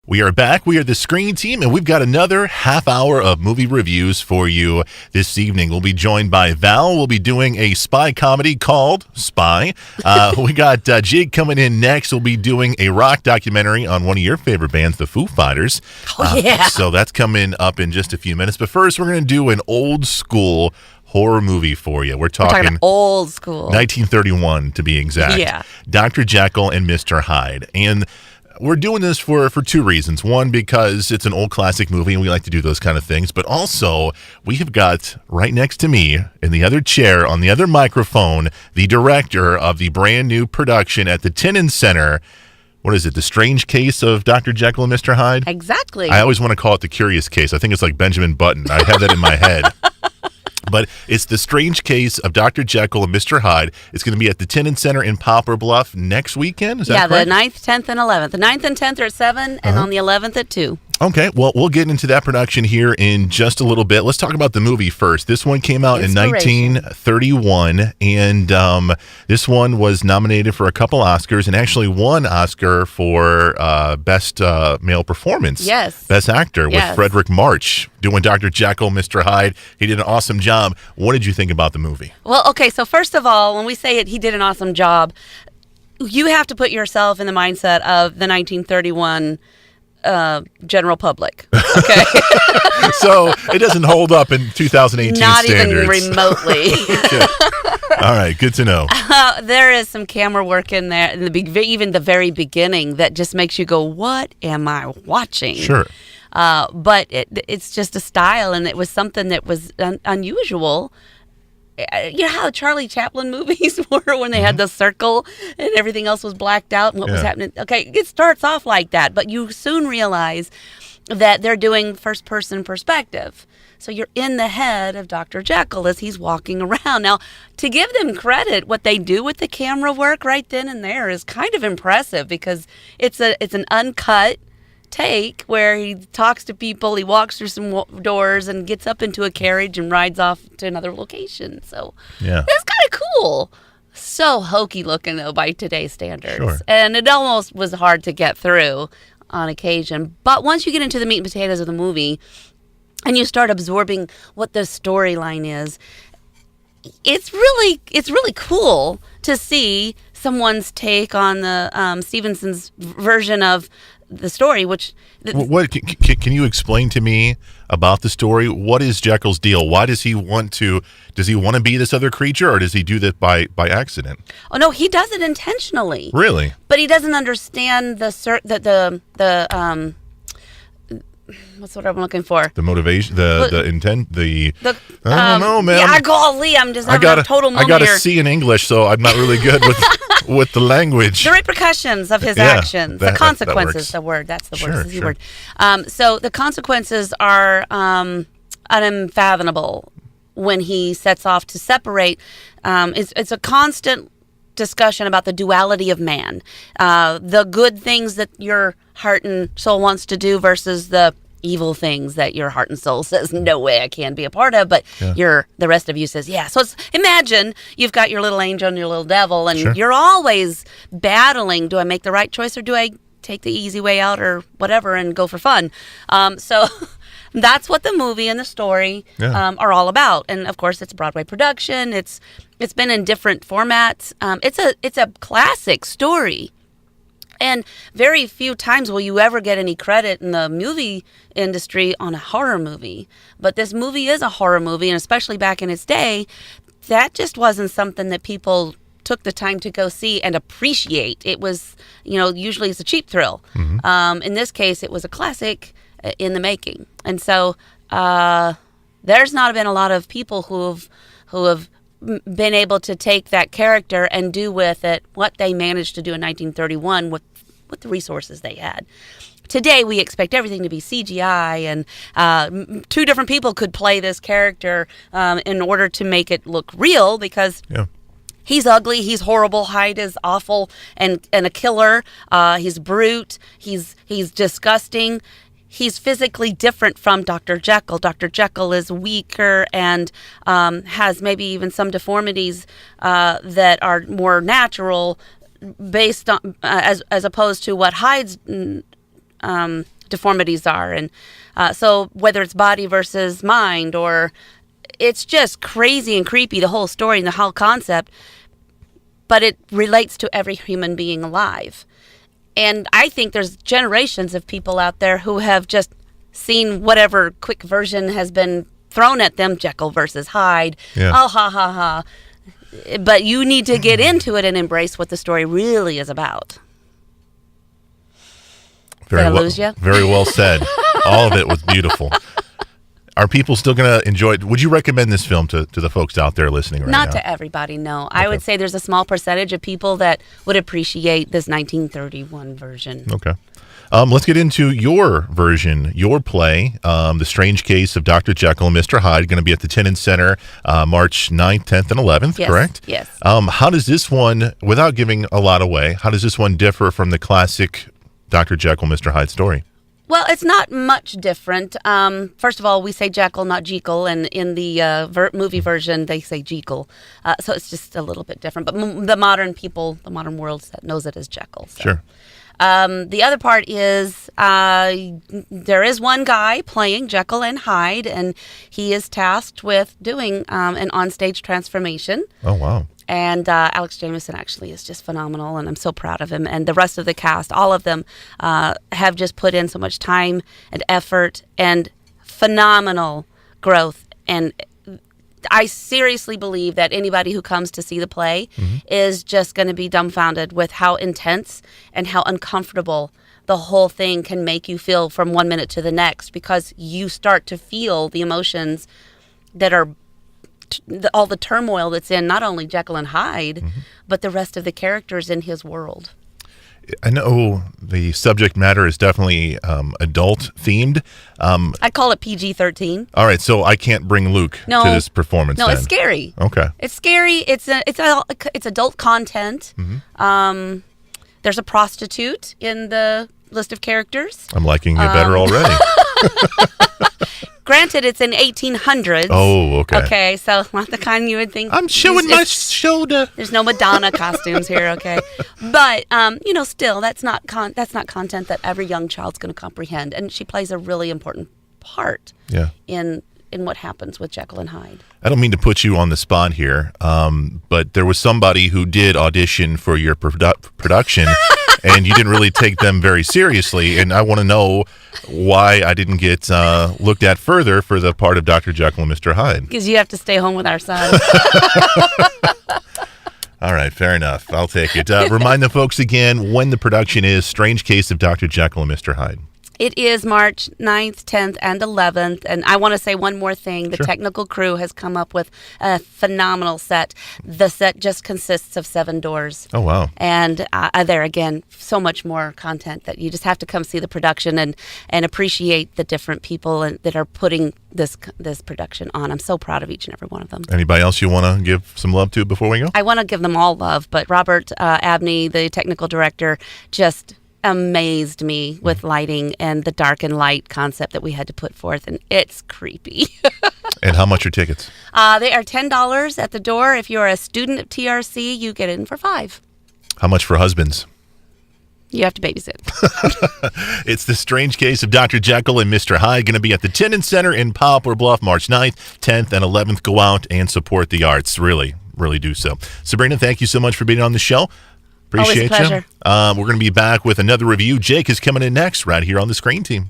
We are back. We are the Screen Team, and we've got another half hour of movie reviews for you this evening. We'll be joined by Val. We'll be doing a spy comedy called Spy. We got Jake coming in next. We'll be doing a rock documentary on one of your favorite bands, the Foo Fighters. Oh, yeah. So that's coming up in just a few minutes. But first, we're going to do an old school horror movie for you. We're talking old school. 1931, to be exact. Yeah. Dr. Jekyll and Mr. Hyde. And we're doing this for two reasons. One, because it's an old classic movie and we like to do those kind of things. But also, we have got right next to me in the other chair on the other microphone, the director of the brand new production at the Tinnin Center. What is it? The Strange Case of Dr. Jekyll and Mr. Hyde? Exactly. I always want to call it the Curious Case. I think it's like Benjamin Button. I have that in my head. But it's The Strange Case of Dr. Jekyll and Mr. Hyde. It's going to be at the Tinnin Center in Poplar, Bluff next weekend. Is that correct? The 9th, 10th, and 11th. The 9th and 10th are at 7, and on the 11th at 2. Okay, well, we'll get into that production here in just a little bit. Let's talk about the movie first. This one came out in 1931, and this one was nominated for a couple Oscars and actually won Oscar for Best Male Performance. Yes. Best Actor with Frederick March doing Dr. Jekyll, Mr. Hyde. He did an awesome job. What did you think about the movie? Well, okay, so first of all, when we say he did an awesome job, you have to put yourself in the mindset of the 1931 general public. Okay. So it doesn't hold up in 2018 Not standards. even remotely. All right, good to know. There is some camera work in there, in even the very beginning, that just makes you go, "What am I watching?" Sure. But it's just a style, and it was something that was unusual. You know how Charlie Chaplin movies were when they had the circle and everything else was blacked out and what was happening? Okay, it starts off like that, but you soon realize that they're doing first-person perspective. So you're in the head of Dr. Jekyll as he's walking around. Now, to give them credit, what they do with the camera work right then and there is kind of impressive because it's an uncut take where he talks to people, he walks through some doors and gets up into a carriage and rides off to another location. So it's kind of cool. So hokey looking though by today's standards. Sure. And it almost was hard to get through on occasion. But once you get into the meat and potatoes of the movie and you start absorbing what the storyline is, it's really cool to see someone's take on the Stevenson's version of the story, which what can you explain to me about the story? What is Jekyll's deal? Why does he want to be this other creature, or does he do that by accident? Oh no, he does it intentionally. Really? But he doesn't understand the what's what I'm looking for? The motivation, the intent, I don't know, man. Yeah, golly, I'm just having a total moment I got a here. C in English, so I'm not really good with the language. The repercussions of his actions, the consequences. That's the word. So the consequences are unfathomable when he sets off to separate. It's a constant discussion about the duality of man, the good things that your heart and soul wants to do versus the evil things that your heart and soul says no way I can be a part of, but the rest of you says so imagine you've got your little angel and your little devil, and you're always battling, do I make the right choice or do I take the easy way out or whatever and go for fun? So that's what the movie and the story are all about. And of course it's a Broadway production. It's been in different formats. It's a classic story. And very few times will you ever get any credit in the movie industry on a horror movie. But this movie is a horror movie, and especially back in its day, that just wasn't something that people took the time to go see and appreciate. It was, usually it's a cheap thrill. Mm-hmm. In this case, it was a classic in the making. And so there's not been a lot of people who have been able to take that character and do with it what they managed to do in 1931 with the resources they had. Today, we expect everything to be CGI, and two different people could play this character in order to make it look real because he's ugly, he's horrible, Hyde is awful and a killer, he's brute, he's disgusting. He's physically different from Dr. Jekyll. Dr. Jekyll is weaker and has maybe even some deformities that are more natural, based on as opposed to what Hyde's deformities are. And so whether it's body versus mind, or it's just crazy and creepy, the whole story and the whole concept, but it relates to every human being alive. And I think there's generations of people out there who have just seen whatever quick version has been thrown at them, Jekyll versus Hyde. Yeah. Oh, ha, ha, ha. But you need to get into it and embrace what the story really is about. Did I lose you? Very well said. All of it was beautiful. Are people still going to enjoy it? Would you recommend this film to the folks out there listening right now? Not to everybody, no. I would say there's a small percentage of people that would appreciate this 1931 version. Okay. Let's get into your version, your play, The Strange Case of Dr. Jekyll and Mr. Hyde, going to be at the Tenant Center March 9th, 10th, and 11th, Yes, correct? yes. How does this one, without giving a lot away, how does this one differ from the classic Dr. Jekyll, Mr. Hyde story? Well, it's not much different. First of all, we say Jekyll, not Jekyll, and in the movie version, they say Jekyll. So it's just a little bit different. But the modern people, the modern world knows it as Jekyll. So. Sure. The other part is there is one guy playing Jekyll and Hyde, and he is tasked with doing an onstage transformation. Oh, wow. And Alex Jameson actually is just phenomenal, and I'm so proud of him. And the rest of the cast, all of them, have just put in so much time and effort and phenomenal growth. And I seriously believe that anybody who comes to see the play is just going to be dumbfounded with how intense and how uncomfortable the whole thing can make you feel from one minute to the next, because you start to feel the emotions that are all the turmoil that's in not only Jekyll and Hyde, but the rest of the characters in his world. I know the subject matter is definitely adult themed. I call it PG-13. All right, so I can't bring Luke to this performance. No, then. it's scary. Okay, it's scary. It's adult content. There's a prostitute in the list of characters. I'm liking you better already. Granted, it's in 1800s. Oh, okay. Okay, so not the kind you would think. I'm showing my shoulder. There's no Madonna costumes here, okay? But still, that's not content that every young child's going to comprehend, and she plays a really important part. Yeah. In what happens with Jekyll and Hyde. I don't mean to put you on the spot here, but there was somebody who did audition for your production, and you didn't really take them very seriously, and I want to know why I didn't get looked at further for the part of Dr. Jekyll and Mr. Hyde. Because you have to stay home with our son. All right, fair enough. I'll take it. Remind the folks again when the production is, Strange Case of Dr. Jekyll and Mr. Hyde. It is March 9th, 10th, and 11th. And I want to say one more thing. The Sure. technical crew has come up with a phenomenal set. The set just consists of 7 doors. Oh, wow. And there, again, so much more content that you just have to come see the production and appreciate the different people that are putting this production on. I'm so proud of each and every one of them. Anybody else you want to give some love to before we go? I want to give them all love, but Robert Abney, the technical director, just amazed me with lighting and the dark and light concept that we had to put forth, and it's creepy. And how much are tickets? They are $10 at the door. If you're a student of TRC, you get in for $5. How much for husbands? You have to babysit. It's The Strange Case of Dr. Jekyll and Mr. Hyde, going to be at the Tenant Center in Poplar Bluff, March 9th, 10th, and 11th. Go out and support the arts. Really, really do so. Sabrina, thank you so much for being on the show. Appreciate Always a pleasure. you. We're going to be back with another review. Jake is coming in next right here on the Screen Team.